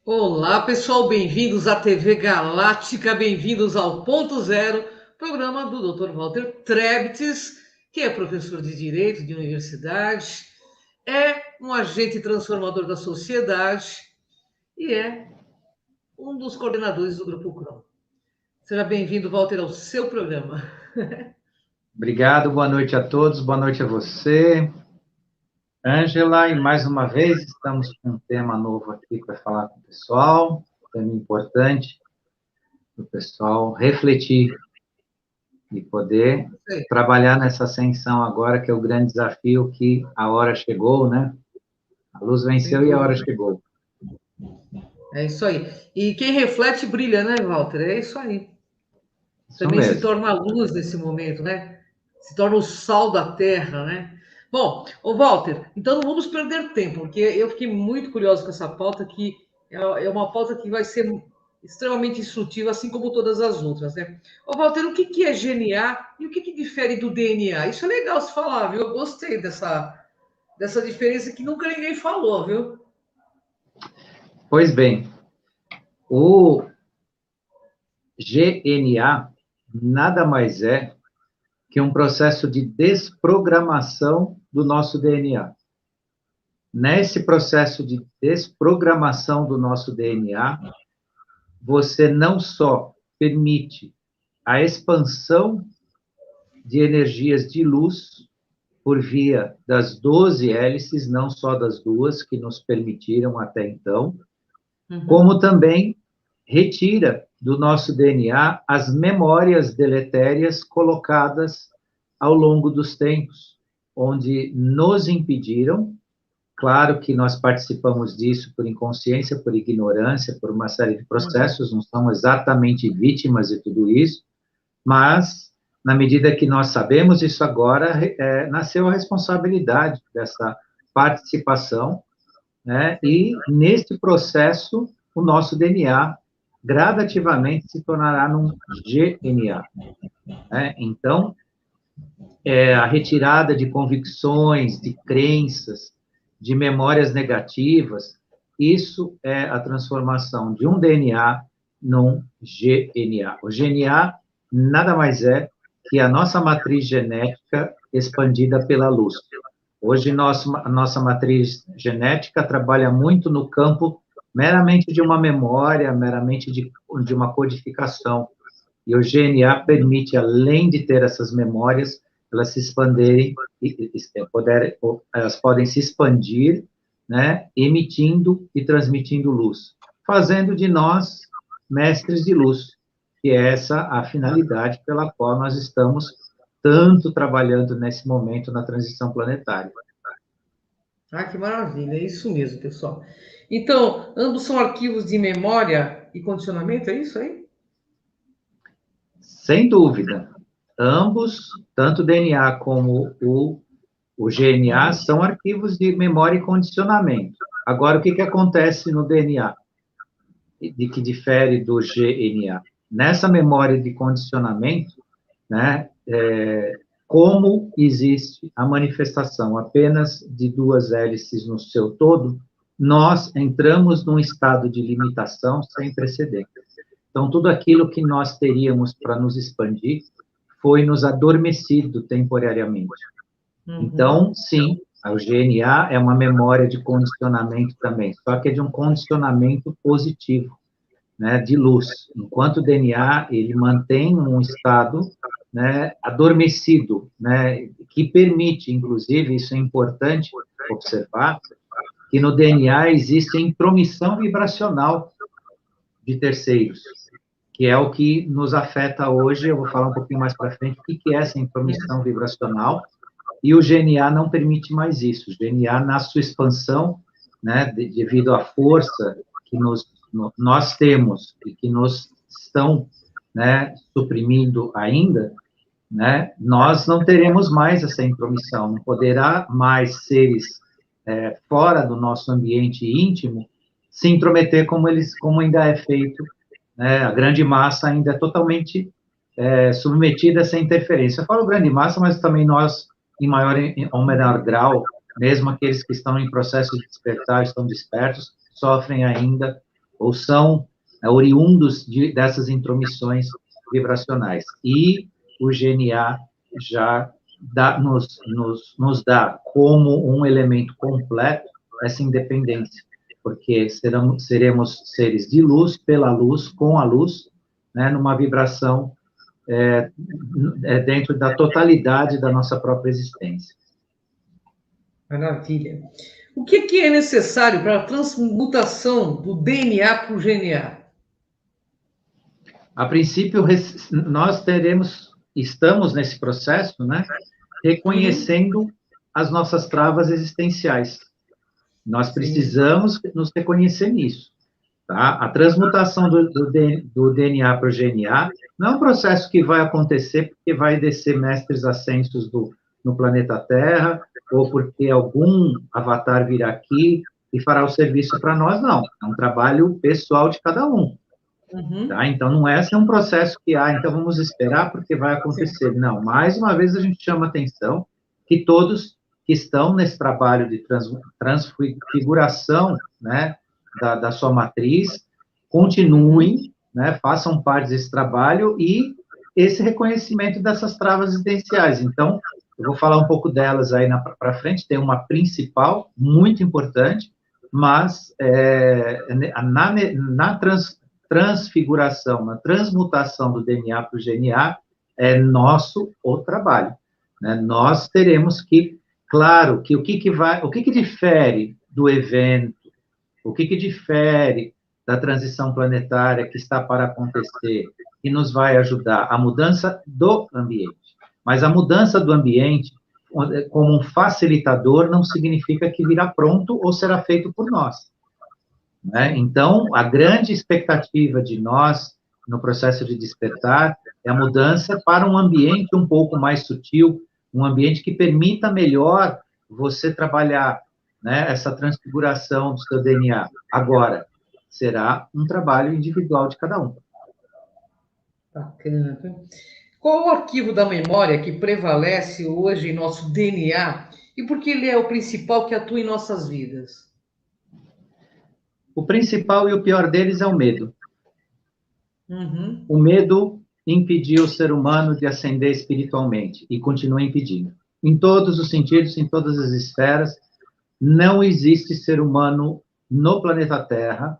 Olá, pessoal, bem-vindos à TV Galáctica, bem-vindos ao Ponto Zero, programa do Dr. Walter Trebtes, que é professor de Direito de universidade, é um agente transformador da sociedade e é um dos coordenadores do Grupo CROM. Seja bem-vindo, Walter, ao seu programa. Obrigado, boa noite a todos, boa noite a você, Ângela, e mais uma vez estamos com um tema novo aqui para falar com o pessoal, tema importante para o pessoal refletir e poder trabalhar nessa ascensão agora, que é o grande desafio que a hora chegou, né? A luz Sem venceu e a hora dúvida. chegou. É isso aí. E quem reflete brilha, né, Walter? É isso aí. Isso Também se mesmo. torna a luz nesse momento, né? Se torna o sal da terra, né? Bom, ô Walter, então não vamos perder tempo, porque eu fiquei muito curioso com essa pauta, que é uma pauta que vai ser extremamente instrutiva, assim como todas as outras, né? Ô Walter, o que é GNA e o que difere do DNA? Isso é legal se falar, viu? Eu gostei dessa diferença que nunca ninguém falou, viu? Pois bem, o GNA nada mais é que um processo de desprogramação do nosso DNA. Nesse processo de desprogramação do nosso DNA, você não só permite a expansão de energias de luz por via das 12 hélices, não só das duas que nos permitiram até então, Uhum. como também retira do nosso DNA as memórias deletérias colocadas ao longo dos tempos, onde nos impediram. Claro que nós participamos disso por inconsciência, por ignorância, por uma série de Uhum. processos, não somos exatamente vítimas de tudo isso, mas, na medida que nós sabemos isso agora, nasceu a responsabilidade dessa participação, né? E, neste processo, o nosso DNA gradativamente se tornará num GNA, né? Então, a retirada de convicções, de crenças, de memórias negativas, isso é a transformação de um DNA num GNA. O GNA nada mais é que a nossa matriz genética expandida pela luz. Hoje, a nossa matriz genética trabalha muito no campo meramente de uma memória, meramente de uma codificação. E o GNA permite, além de ter essas memórias, elas se expandirem, elas podem se expandir, né, emitindo e transmitindo luz, fazendo de nós mestres de luz, que é essa a finalidade pela qual nós estamos tanto trabalhando nesse momento na transição planetária. Ah, que maravilha, é isso mesmo, pessoal. Então, ambos são arquivos de memória e condicionamento, é isso aí? Sem dúvida, ambos, tanto o DNA como o GNA, Uhum. são arquivos de memória e condicionamento. Agora, o que, que acontece no DNA, de que difere do GNA? Nessa memória de condicionamento, né, como existe a manifestação apenas de duas hélices no seu todo, nós entramos num estado de limitação sem precedentes. Então, tudo aquilo que nós teríamos para nos expandir foi nos adormecido temporariamente. Uhum. Então, sim, o GNA é uma memória de condicionamento também, só que é de um condicionamento positivo, né, de luz. Enquanto o DNA, ele mantém um estado, né, adormecido, né, que permite, inclusive, isso é importante observar, que no DNA existe a intromissão vibracional de terceiros, que é o que nos afeta hoje. Eu vou falar um pouquinho mais para frente o que é essa intromissão vibracional, e o GNA não permite mais isso. O GNA, na sua expansão, né, devido à força que nós temos e que nos estão, né, suprimindo ainda, né, nós não teremos mais essa intromissão, não poderá mais seres fora do nosso ambiente íntimo se intrometer como ainda é feito, né, a grande massa ainda é totalmente submetida a essa interferência. Eu falo grande massa, mas também nós, em maior ou menor grau, mesmo aqueles que estão em processo de despertar, estão despertos, sofrem ainda ou são oriundos dessas intromissões vibracionais. E o GNA já nos dá como um elemento completo essa independência, porque seremos seres de luz, pela luz, com a luz, né, numa vibração dentro da totalidade da nossa própria existência. Maravilha. O que é necessário para a transmutação do DNA para o GNA? A princípio, nós estamos nesse processo, né, reconhecendo as nossas travas existenciais. Nós precisamos nos reconhecer nisso. Tá? A transmutação do DNA para o GNA não é um processo que vai acontecer porque vai descer mestres ascensos no planeta Terra, ou porque algum avatar virá aqui e fará o serviço para nós, não. É um trabalho pessoal de cada um. Tá? Então, não é assim um processo que, então vamos esperar porque vai acontecer. Não, mais uma vez a gente chama atenção que todos que estão nesse trabalho de transfiguração, né, da sua matriz, continuem, né, façam parte desse trabalho e esse reconhecimento dessas travas existenciais. Então, eu vou falar um pouco delas aí para frente, tem uma principal, muito importante, mas na transfiguração, na transmutação do DNA para o GNA, é nosso o trabalho. Né? Nós teremos que, claro, que o que difere do evento, o que difere da transição planetária que está para acontecer e nos vai ajudar? A mudança do ambiente. Mas a mudança do ambiente, como um facilitador, não significa que virá pronto ou será feito por nós. Né? Então, a grande expectativa de nós, no processo de despertar, é a mudança para um ambiente um pouco mais sutil, um ambiente que permita melhor você trabalhar, né, essa transfiguração do seu DNA. Agora, será um trabalho individual de cada um. Bacana. Qual o arquivo da memória que prevalece hoje em nosso DNA e por que ele é o principal que atua em nossas vidas? O principal e o pior deles é o medo. O medo impediu o ser humano de ascender espiritualmente e continua impedindo. Em todos os sentidos, em todas as esferas, não existe ser humano no planeta Terra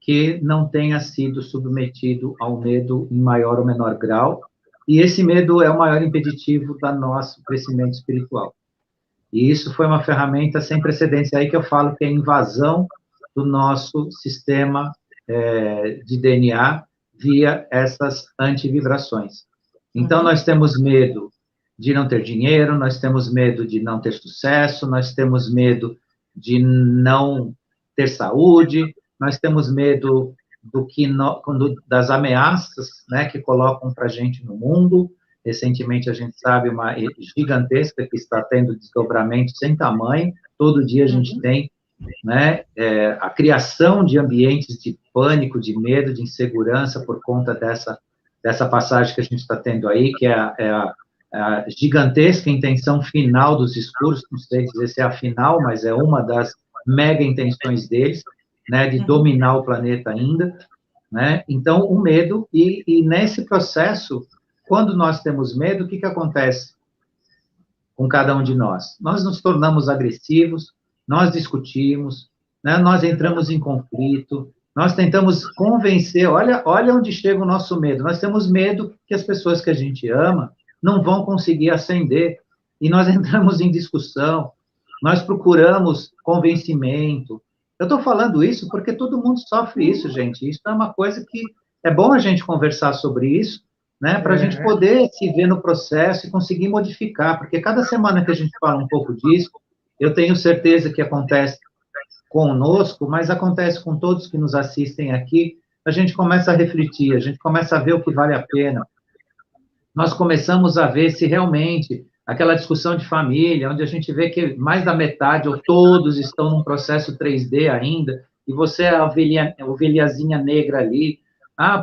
que não tenha sido submetido ao medo em maior ou menor grau, e esse medo é o maior impeditivo do nosso crescimento espiritual. E isso foi uma ferramenta sem precedentes aí que eu falo que é a invasão do nosso sistema de DNA via essas antivibrações. Então, nós temos medo de não ter dinheiro, nós temos medo de não ter sucesso, nós temos medo de não ter saúde, nós temos medo das ameaças, né, que colocam para a gente no mundo. Recentemente, a gente sabe uma gigantesca que está tendo desdobramento sem tamanho, todo dia a gente tem, né, a criação de ambientes de pânico, de medo, de insegurança por conta dessa passagem que a gente está tendo aí, que é a gigantesca intenção final dos discursos, não sei dizer se é a final, mas é uma das mega intenções deles, né, de dominar o planeta ainda, né? Então, o medo, e nesse processo, quando nós temos medo, o que acontece com cada um de nós? Nós nos tornamos agressivos, nós discutimos, né, nós entramos em conflito, nós tentamos convencer, olha onde chega o nosso medo, nós temos medo que as pessoas que a gente ama não vão conseguir ascender, e nós entramos em discussão, nós procuramos convencimento. Eu estou falando isso porque todo mundo sofre isso, gente, isso é uma coisa que é bom a gente conversar sobre isso, né, para a gente poder se ver no processo e conseguir modificar, porque cada semana que a gente fala um pouco disso, eu tenho certeza que acontece conosco, mas acontece com todos que nos assistem aqui, a gente começa a refletir, a gente começa a ver o que vale a pena. Nós começamos a ver se realmente aquela discussão de família, onde a gente vê que mais da metade ou todos estão num processo 3D ainda, e você é a ovelhazinha negra ali,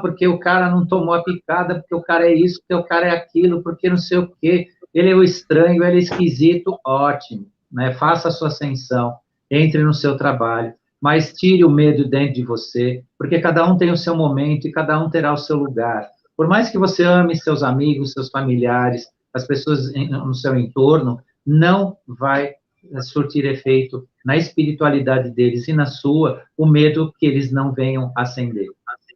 porque o cara não tomou a picada, porque o cara é isso, porque o cara é aquilo, porque não sei o quê, ele é o estranho, ele é esquisito, ótimo, né? Faça a sua ascensão, entre no seu trabalho, mas tire o medo dentro de você, porque cada um tem o seu momento e cada um terá o seu lugar. Por mais que você ame seus amigos, seus familiares, as pessoas no seu entorno, não vai surtir efeito na espiritualidade deles e na sua, o medo que eles não venham acender,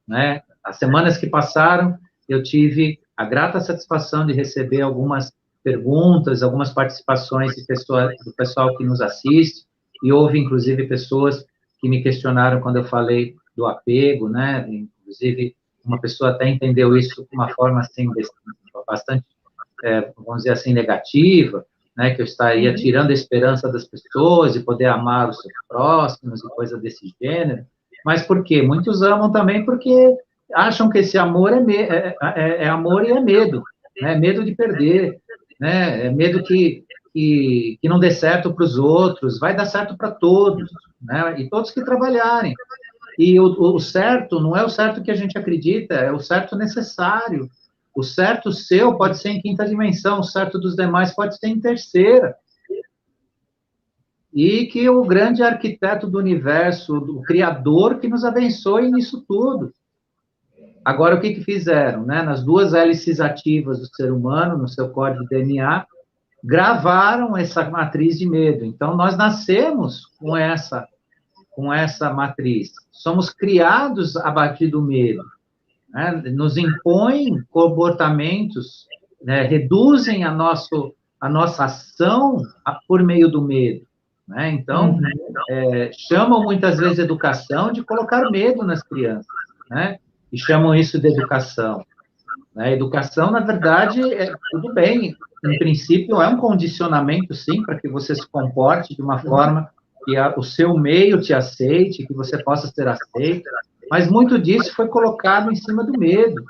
né? As semanas que passaram, eu tive a grata satisfação de receber algumas perguntas, algumas participações do pessoal que nos assiste, e houve, inclusive, pessoas que me questionaram quando eu falei do apego, né? Inclusive, uma pessoa até entendeu isso de uma forma, assim, bastante, vamos dizer assim, negativa, né? Que eu estaria tirando a esperança das pessoas de poder amar os seus próximos e coisa desse gênero. Mas por quê? Muitos amam também porque acham que esse amor é amor e é medo, né? Medo de perder, né? É medo que não dê certo para os outros, vai dar certo para todos, né? E todos que trabalharem. E o certo não é o certo que a gente acredita, é o certo necessário. O certo seu pode ser em quinta dimensão, o certo dos demais pode ser em terceira. E que o grande arquiteto do universo, o Criador, que nos abençoe nisso tudo. Agora, o que fizeram? Né? Nas duas hélices ativas do ser humano, no seu código de DNA, gravaram essa matriz de medo. Então, nós nascemos com essa matriz. Somos criados a partir do medo. Né? Nos impõem comportamentos, né? Reduzem a nossa ação por meio do medo. Né? Então, chamam muitas vezes educação de colocar medo nas crianças, né? E chamam isso de educação. Né? Educação, na verdade, tudo bem, em princípio, é um condicionamento, sim, para que você se comporte de uma forma que o seu meio te aceite, que você possa ser aceito, mas muito disso foi colocado em cima do medo,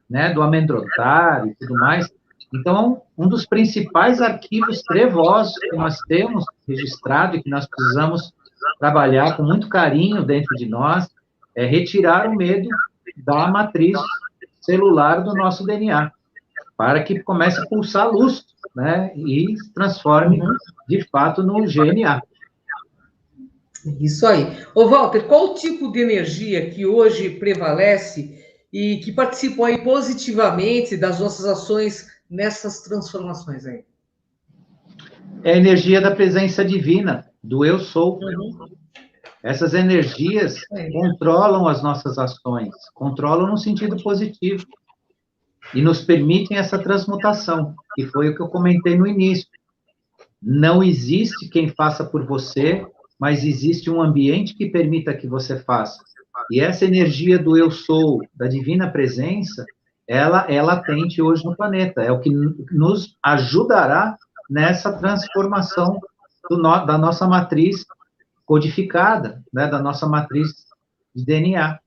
né? Do amedrontar e tudo mais. Então, um dos principais arquivos trevosos que nós temos registrado e que nós precisamos trabalhar com muito carinho dentro de nós é retirar o medo da matriz celular do nosso DNA, para que comece a pulsar luz, né? E se transforme, de fato, no GNA. Isso aí. Ô, Walter, qual o tipo de energia que hoje prevalece e que participam aí positivamente das nossas ações nessas transformações aí? É a energia da presença divina, do eu sou. Essas energias controlam as nossas ações, controlam no sentido positivo, e nos permitem essa transmutação, que foi o que eu comentei no início. Não existe quem faça por você, mas existe um ambiente que permita que você faça. E essa energia do eu sou, da divina presença, ela é latente hoje no planeta, é o que nos ajudará nessa transformação da nossa matriz codificada, né, da nossa matriz de DNA.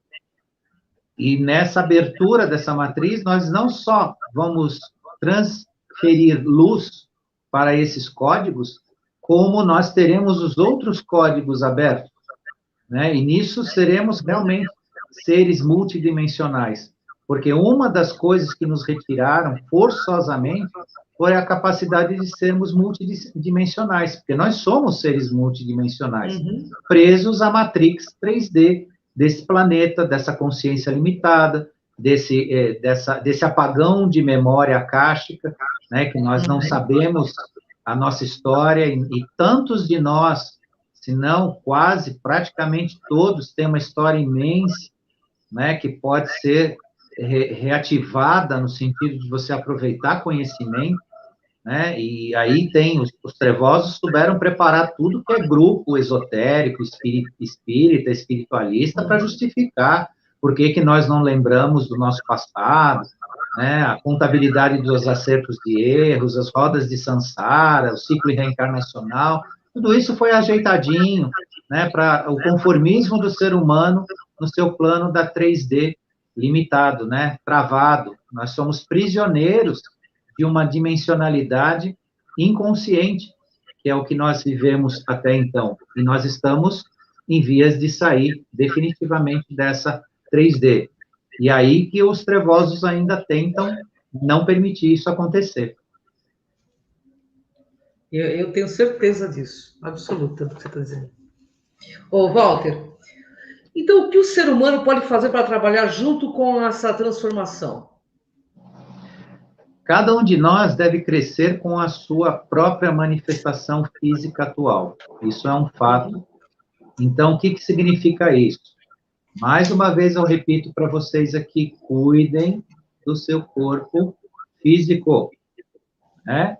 E nessa abertura dessa matriz, nós não só vamos transferir luz para esses códigos, como nós teremos os outros códigos abertos, né? E nisso seremos realmente seres multidimensionais, porque uma das coisas que nos retiraram forçosamente foi a capacidade de sermos multidimensionais, porque nós somos seres multidimensionais, presos à matrix 3D desse planeta, dessa consciência limitada, desse apagão de memória akáshica, né, que nós não sabemos a nossa história, e tantos de nós, se não quase, praticamente todos, têm uma história imensa, né, que pode ser reativada no sentido de você aproveitar conhecimento, né, e aí tem, os trevosos souberam preparar tudo que é grupo esotérico, espírita, espiritualista, para justificar por que nós não lembramos do nosso passado, né, a contabilidade dos acertos de erros, as rodas de Sansara, o ciclo reencarnacional, tudo isso foi ajeitadinho, né, para o conformismo do ser humano no seu plano da 3D limitado, né, travado. Nós somos prisioneiros de uma dimensionalidade inconsciente, que é o que nós vivemos até então. E nós estamos em vias de sair definitivamente dessa 3D. E aí que os trevosos ainda tentam não permitir isso acontecer. Eu tenho certeza disso, absoluta, do que você está dizendo. Ô, Walter, Então, o que o ser humano pode fazer para trabalhar junto com essa transformação? Cada um de nós deve crescer com a sua própria manifestação física atual. Isso é um fato. Então, o que significa isso? Mais uma vez, eu repito para vocês aqui: cuidem do seu corpo físico, né?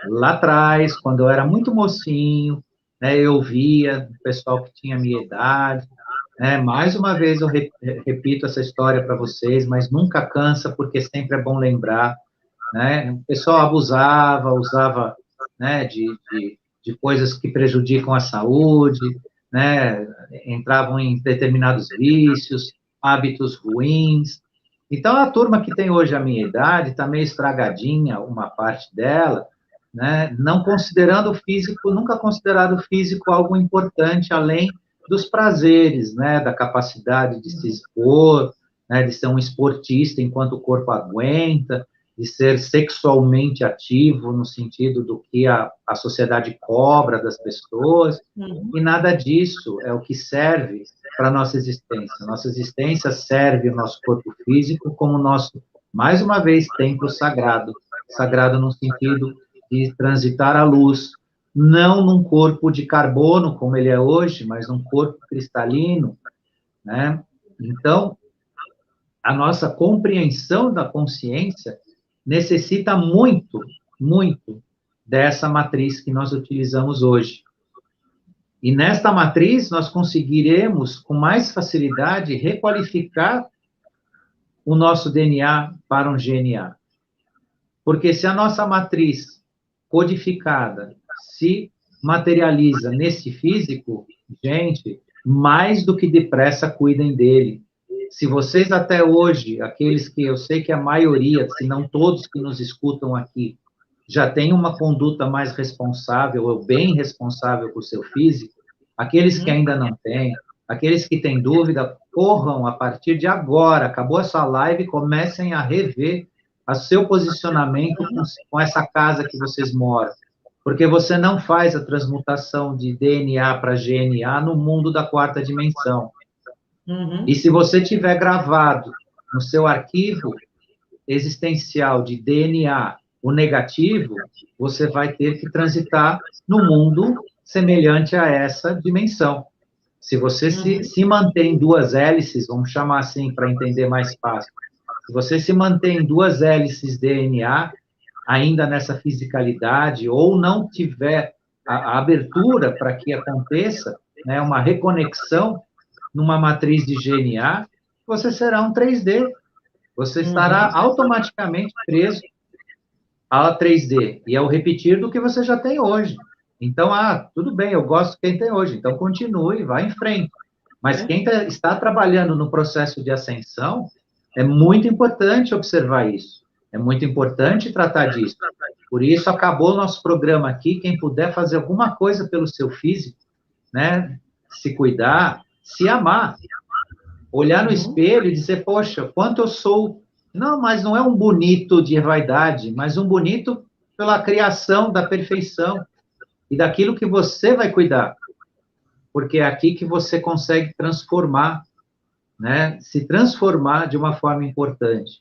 Lá atrás, quando eu era muito mocinho, né, eu via o pessoal que tinha a minha idade, né? Mais uma vez, eu repito essa história para vocês, mas nunca cansa, porque sempre é bom lembrar, né? O pessoal abusava, usava, né, de coisas que prejudicam a saúde, né? Entravam em determinados vícios, hábitos ruins. Então, a turma que tem hoje a minha idade está meio estragadinha, uma parte dela, né? Não considerando o físico, nunca considerado o físico algo importante, além dos prazeres, né? Da capacidade de se expor, né? De ser um esportista enquanto o corpo aguenta, de ser sexualmente ativo, no sentido do que a sociedade cobra das pessoas, e nada disso é o que serve para a nossa existência. Nossa existência serve o nosso corpo físico como nosso, mais uma vez, templo sagrado. Sagrado no sentido de transitar a luz, não num corpo de carbono, como ele é hoje, mas num corpo cristalino, né? Então, a nossa compreensão da consciência necessita muito, muito dessa matriz que nós utilizamos hoje. E nesta matriz, nós conseguiremos, com mais facilidade, requalificar o nosso DNA para um GNA. Porque se a nossa matriz codificada se materializa nesse físico, gente, mais do que depressa cuidem dele. Se vocês até hoje, aqueles que eu sei que a maioria, se não todos que nos escutam aqui, já têm uma conduta mais responsável ou bem responsável com o seu físico, aqueles que ainda não têm, aqueles que têm dúvida, corram a partir de agora, acabou essa live, comecem a rever o seu posicionamento com essa casa que vocês moram. Porque você não faz a transmutação de DNA para GNA no mundo da quarta dimensão. E se você tiver gravado no seu arquivo existencial de DNA o negativo, você vai ter que transitar no mundo semelhante a essa dimensão. Se você se mantém em duas hélices, vamos chamar assim para entender mais fácil, se você se mantém em duas hélices DNA, ainda nessa fisicalidade, ou não tiver a abertura para que aconteça, né, uma reconexão numa matriz de GNA, você será um 3D. Você estará automaticamente preso a 3D. E é o repetir do que você já tem hoje. Então, tudo bem, eu gosto de quem tem hoje, então continue, vá em frente. Mas quem está trabalhando no processo de ascensão, é muito importante observar isso. É muito importante tratar disso. Por isso, acabou o nosso programa aqui. Quem puder fazer alguma coisa pelo seu físico, né? Se cuidar, se amar. Olhar no espelho e dizer, poxa, quanto eu sou... Não, mas não é um bonito de vaidade, mas um bonito pela criação da perfeição e daquilo que você vai cuidar. Porque é aqui que você consegue transformar, né? Se transformar de uma forma importante.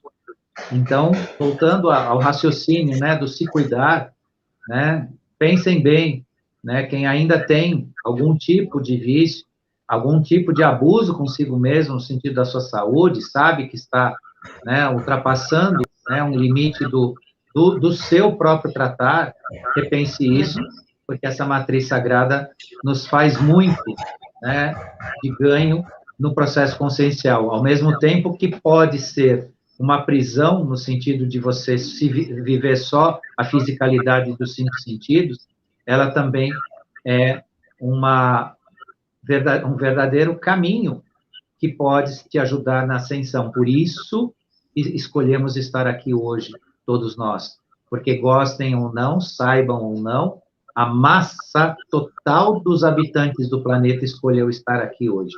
Então, voltando ao raciocínio, né, do se cuidar, né? Pensem bem, né? Quem ainda tem algum tipo de vício, algum tipo de abuso consigo mesmo, no sentido da sua saúde, sabe que está, né, ultrapassando, né, um limite do seu próprio tratar, repense isso, porque essa matriz sagrada nos faz muito, né, de ganho no processo consciencial, ao mesmo tempo que pode ser uma prisão, no sentido de você se viver só a fisicalidade dos 5 sentidos, ela também é um verdadeiro caminho que pode te ajudar na ascensão. Por isso, escolhemos estar aqui hoje, todos nós. Porque gostem ou não, saibam ou não, a massa total dos habitantes do planeta escolheu estar aqui hoje.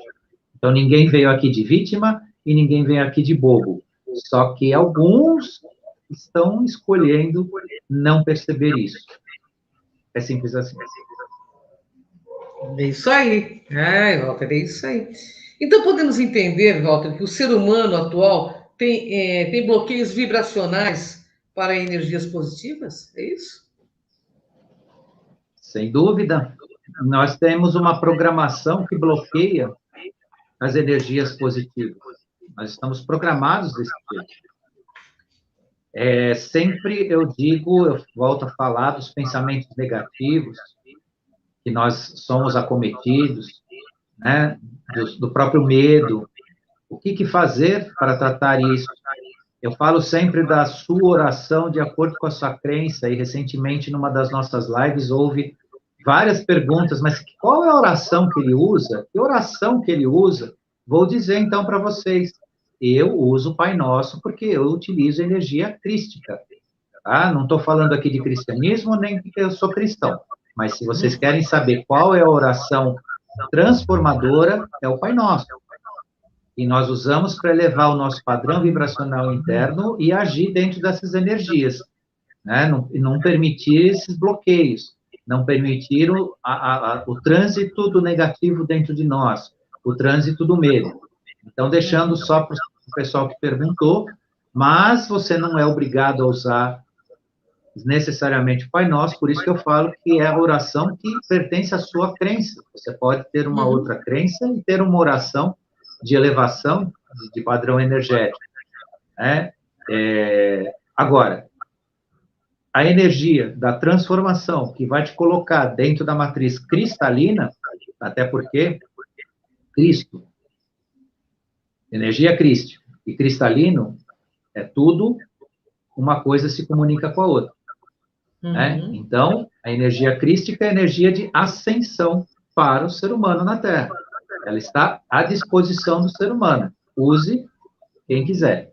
Então, ninguém veio aqui de vítima e ninguém veio aqui de bobo. Só que alguns estão escolhendo não perceber isso. É simples assim. É isso aí. Walter, é isso aí. Então, podemos entender, Walter, que o ser humano atual tem bloqueios vibracionais para energias positivas? É isso? Sem dúvida, nós temos uma programação que bloqueia as energias positivas. Nós estamos programados desse jeito. Sempre eu digo, eu volto a falar dos pensamentos negativos, que nós somos acometidos, né, do próprio medo. O que fazer para tratar isso? Eu falo sempre da sua oração de acordo com a sua crença, e recentemente, numa das nossas lives, houve várias perguntas, mas qual é a oração que ele usa? Que oração que ele usa? Vou dizer, então, para vocês. Eu uso o Pai Nosso porque eu utilizo energia crística. Tá? Não estou falando aqui de cristianismo, nem que eu sou cristão. Mas se vocês querem saber qual é a oração transformadora, é o Pai Nosso. E nós usamos para elevar o nosso padrão vibracional interno e agir dentro dessas energias, né? Não permitir esses bloqueios, não permitir o trânsito do negativo dentro de nós, o trânsito do medo. Então, deixando só para o pessoal que perguntou, mas você não é obrigado a usar necessariamente o Pai Nosso, por isso que eu falo que é a oração que pertence à sua crença. Você pode ter uma outra crença e ter uma oração de elevação de padrão energético, né? Agora, a energia da transformação que vai te colocar dentro da matriz cristalina, até porque Cristo, energia crística e cristalino, é tudo, uma coisa se comunica com a outra. Né? Então, a energia crística é a energia de ascensão para o ser humano na Terra. Ela está à disposição do ser humano. Use quem quiser.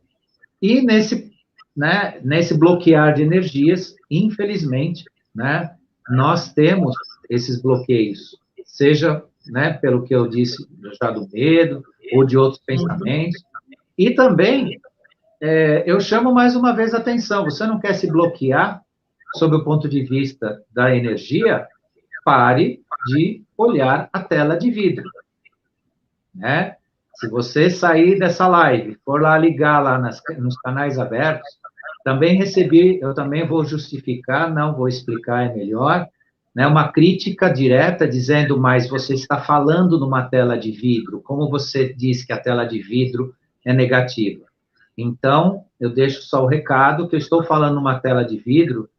E nesse bloquear de energias, infelizmente, né, nós temos esses bloqueios, seja, né, pelo que eu disse já do medo, ou de outros pensamentos. E também, eu chamo mais uma vez a atenção, você não quer se bloquear sob o ponto de vista da energia, pare de olhar a tela de vidro. Né? Se você sair dessa live, for lá ligar lá nos canais abertos, eu também vou justificar, não vou explicar, é melhor, né, uma crítica direta dizendo, mas você está falando numa tela de vidro, como você diz que a tela de vidro é negativa? Então, eu deixo só o recado que eu estou falando numa tela de vidro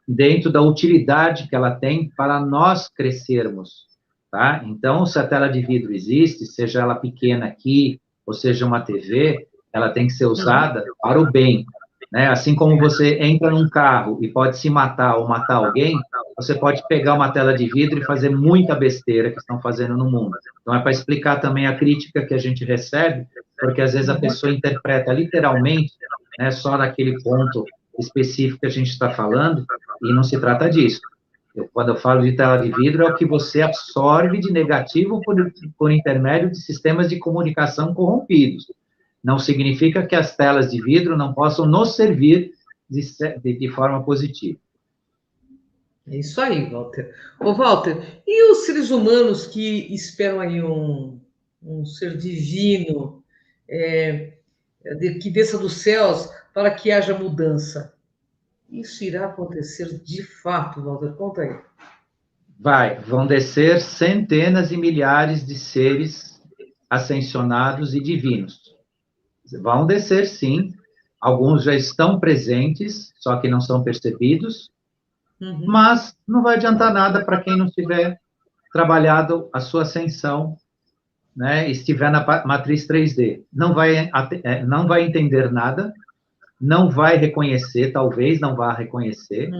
dentro da utilidade que ela tem para nós crescermos, tá? Então, se a tela de vidro existe, seja ela pequena aqui, ou seja uma TV, ela tem que ser usada para o bem, né? Assim como você entra num carro e pode se matar ou matar alguém, você pode pegar uma tela de vidro e fazer muita besteira que estão fazendo no mundo. Então, é para explicar também a crítica que a gente recebe, porque às vezes a pessoa interpreta literalmente, né, só naquele ponto específico que a gente está falando, e não se trata disso. Quando eu falo de tela de vidro, é o que você absorve de negativo por intermédio de sistemas de comunicação corrompidos. Não significa que as telas de vidro não possam nos servir de forma positiva. É isso aí, Walter. Ô, Walter, e os seres humanos que esperam aí um ser divino, que desça dos céus para que haja mudança? Isso irá acontecer de fato, Walter? Conta aí. Vão descer centenas e milhares de seres ascensionados e divinos. Vão descer, sim. Alguns já estão presentes, só que não são percebidos. Mas não vai adiantar nada para quem não tiver trabalhado a sua ascensão, né, estiver na matriz 3D. Não vai entender nada, não vai reconhecer, talvez não vá reconhecer,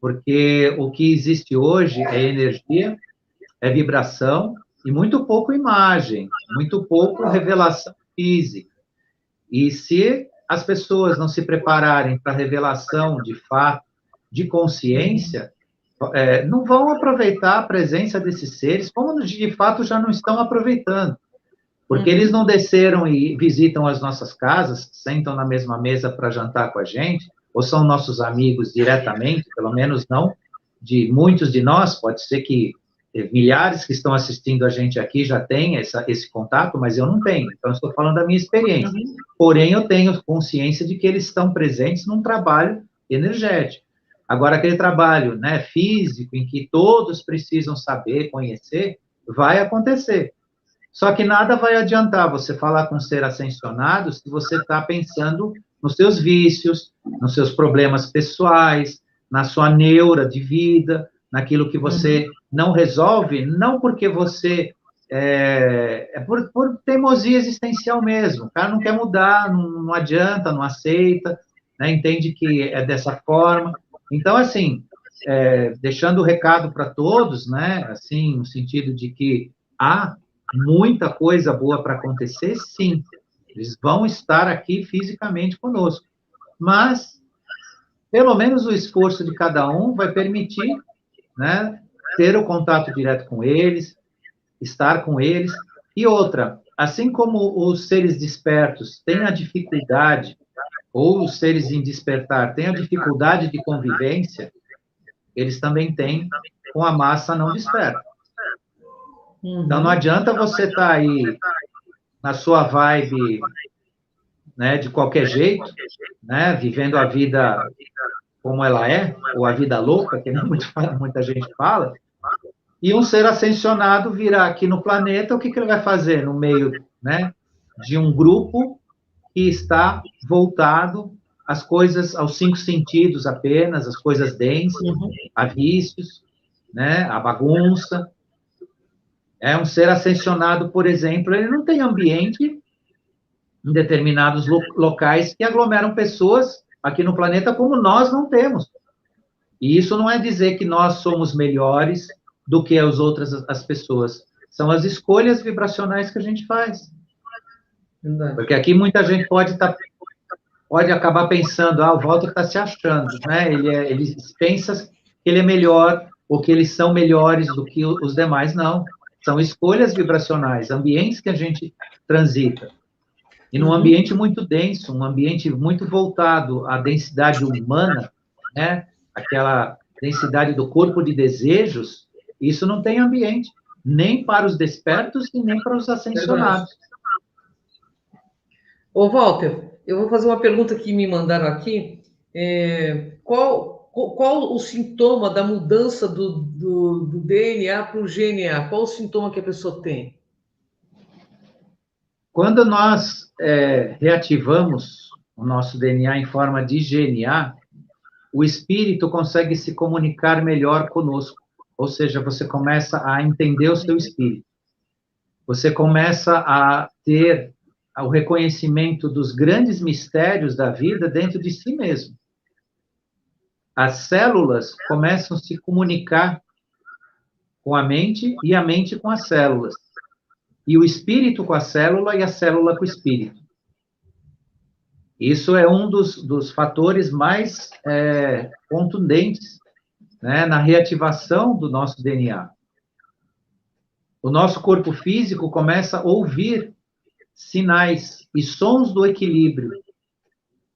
porque o que existe hoje é energia, é vibração e muito pouco imagem, muito pouco revelação física. E se as pessoas não se prepararem para a revelação de fato, de consciência, não vão aproveitar a presença desses seres, como de fato já não estão aproveitando. Porque eles não desceram e visitam as nossas casas, sentam na mesma mesa para jantar com a gente, ou são nossos amigos diretamente, pelo menos não de muitos de nós, pode ser que milhares que estão assistindo a gente aqui já têm esse contato, mas eu não tenho. Então, eu estou falando da minha experiência. Uhum. Porém, eu tenho consciência de que eles estão presentes num trabalho energético. Agora, aquele trabalho, né, físico, em que todos precisam saber, conhecer, vai acontecer. Só que nada vai adiantar você falar com um ser ascensionado se você está pensando nos seus vícios, nos seus problemas pessoais, na sua neura de vida, naquilo que você não resolve, não porque você por teimosia existencial mesmo. O cara não quer mudar, não adianta, não aceita, né, entende que é dessa forma. Então, assim, deixando o recado para todos, né, assim, no sentido de que há muita coisa boa para acontecer, sim. Eles vão estar aqui fisicamente conosco. Mas, pelo menos o esforço de cada um vai permitir, né, ter o contato direto com eles, estar com eles. E outra, assim como os seres despertos têm a dificuldade, ou os seres em despertar têm a dificuldade de convivência, eles também têm com a massa não desperta. Então, não adianta você estar aí na sua vibe, né, de qualquer jeito, né, vivendo a vida como ela é, ou a vida louca, que muita gente fala, e um ser ascensionado virá aqui no planeta, o que ele vai fazer no meio, né, de um grupo que está voltado às coisas, aos 5 sentidos apenas, às coisas densas, a vícios, né, a bagunça. Um ser ascensionado, por exemplo, ele não tem ambiente em determinados locais que aglomeram pessoas aqui no planeta como nós não temos. E isso não é dizer que nós somos melhores do que as pessoas. São as escolhas vibracionais que a gente faz. Porque aqui muita gente pode acabar pensando, o Walter está se achando, né? Ele pensa que ele é melhor, ou que eles são melhores do que os demais. Não. São escolhas vibracionais, ambientes que a gente transita. E num ambiente muito denso, um ambiente muito voltado à densidade humana, né? Aquela densidade do corpo de desejos, isso não tem ambiente, nem para os despertos e nem para os ascensionados. Ô, Walter, eu vou fazer uma pergunta que me mandaram aqui. Qual o sintoma da mudança do DNA para o GNA? Qual o sintoma que a pessoa tem? Quando nós reativamos o nosso DNA em forma de GNA, o espírito consegue se comunicar melhor conosco. Ou seja, você começa a entender o seu espírito. Você começa a ter o reconhecimento dos grandes mistérios da vida dentro de si mesmo. As células começam a se comunicar com a mente e a mente com as células. E o espírito com a célula e a célula com o espírito. Isso é um dos fatores mais contundentes, né, na reativação do nosso DNA. O nosso corpo físico começa a ouvir sinais e sons do equilíbrio,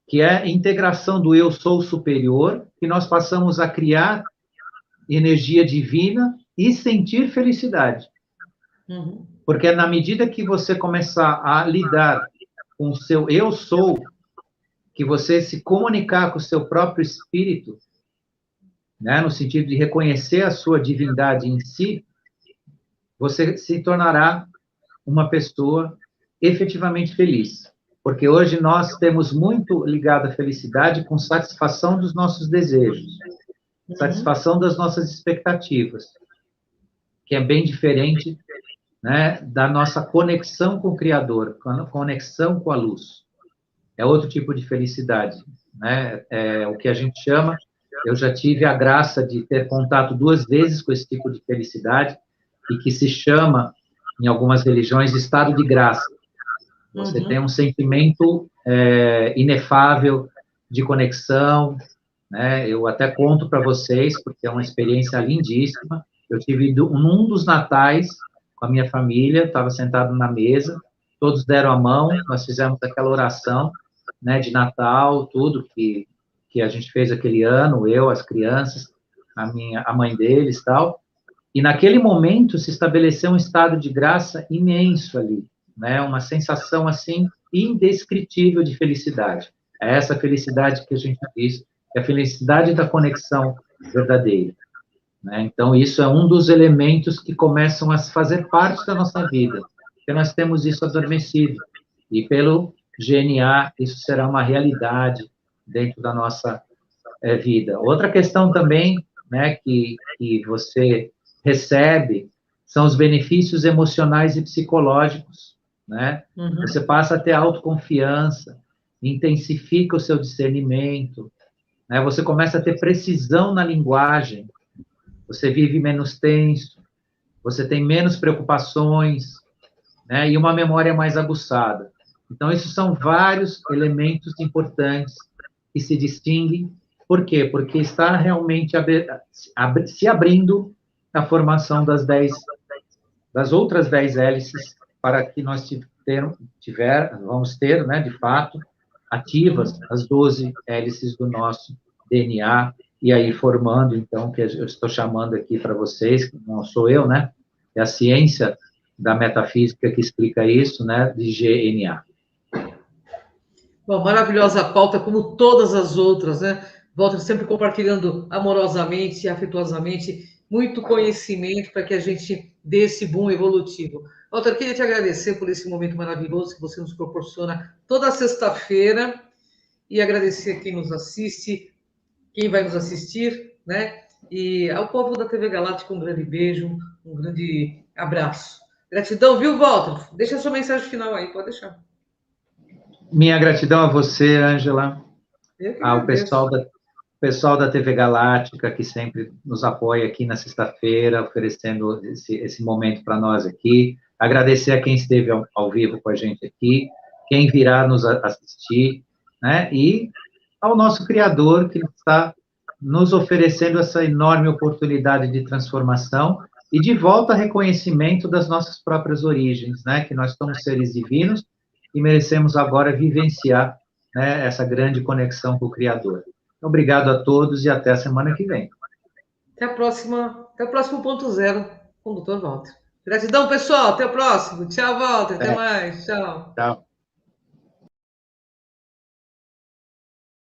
que é a integração do eu sou superior, que nós passamos a criar energia divina e sentir felicidade. Porque na medida que você começar a lidar com o seu eu sou, que você se comunicar com o seu próprio espírito, né, no sentido de reconhecer a sua divindade em si, você se tornará uma pessoa efetivamente feliz. Porque hoje nós temos muito ligado à felicidade com satisfação dos nossos desejos, satisfação das nossas expectativas, que é bem diferente, né, da nossa conexão com o Criador, conexão com a luz. É outro tipo de felicidade, né? É o que a gente chama, eu já tive a graça de ter contato 2 vezes com esse tipo de felicidade, e que se chama, em algumas religiões, estado de graça. Você tem um sentimento inefável de conexão, né? Eu até conto para vocês, porque é uma experiência lindíssima. Eu tive num dos natais com a minha família, estava sentado na mesa, todos deram a mão, nós fizemos aquela oração, né, de Natal, tudo que a gente fez aquele ano, eu, as crianças, a mãe deles, tal. E naquele momento se estabeleceu um estado de graça imenso ali, né? Uma sensação assim indescritível de felicidade. É essa felicidade que a gente diz, é a felicidade da conexão verdadeira, né? Então isso é um dos elementos que começam a fazer parte da nossa vida, porque nós temos isso adormecido e pelo GNA isso será uma realidade dentro da nossa vida. Outra questão também, né, que você recebe são os benefícios emocionais e psicológicos, né? Uhum. Você passa a ter autoconfiança, intensifica o seu discernimento, né? Você começa a ter precisão na linguagem, você vive menos tenso, você tem menos preocupações, né? E uma memória mais aguçada. Então, esses são vários elementos importantes que se distinguem. Por quê? Porque está realmente se abrindo a formação das outras 10 hélices para que nós vamos ter, né, de fato, ativas as 12 hélices do nosso DNA, e aí formando, então, que eu estou chamando aqui para vocês, que não sou eu, né, é a ciência da metafísica que explica isso, né, de GNA. Bom, maravilhosa pauta, como todas as outras, né? Walter sempre compartilhando amorosamente e afetuosamente muito conhecimento para que a gente dê esse boom evolutivo. Walter, queria te agradecer por esse momento maravilhoso que você nos proporciona toda sexta-feira e agradecer quem nos assiste, quem vai nos assistir, né? E ao povo da TV Galáctica, um grande beijo, um grande abraço. Gratidão, viu, Walter? Deixa a sua mensagem final aí, pode deixar. Minha gratidão a você, Ângela, Eu que ao agradeço. pessoal da TV Galáctica, que sempre nos apoia aqui na sexta-feira, oferecendo esse momento para nós aqui. Agradecer a quem esteve ao vivo com a gente aqui, quem virá nos assistir, né? E ao nosso Criador, que está nos oferecendo essa enorme oportunidade de transformação e de volta a reconhecimento das nossas próprias origens, né? Que nós somos seres divinos e merecemos agora vivenciar, né, essa grande conexão com o Criador. Obrigado a todos e até a semana que vem. Até a próxima, até o próximo ponto zero com o Dr. Walter. Gratidão, pessoal. Até o próximo. Tchau, Walter. Até mais. Tchau. Tchau.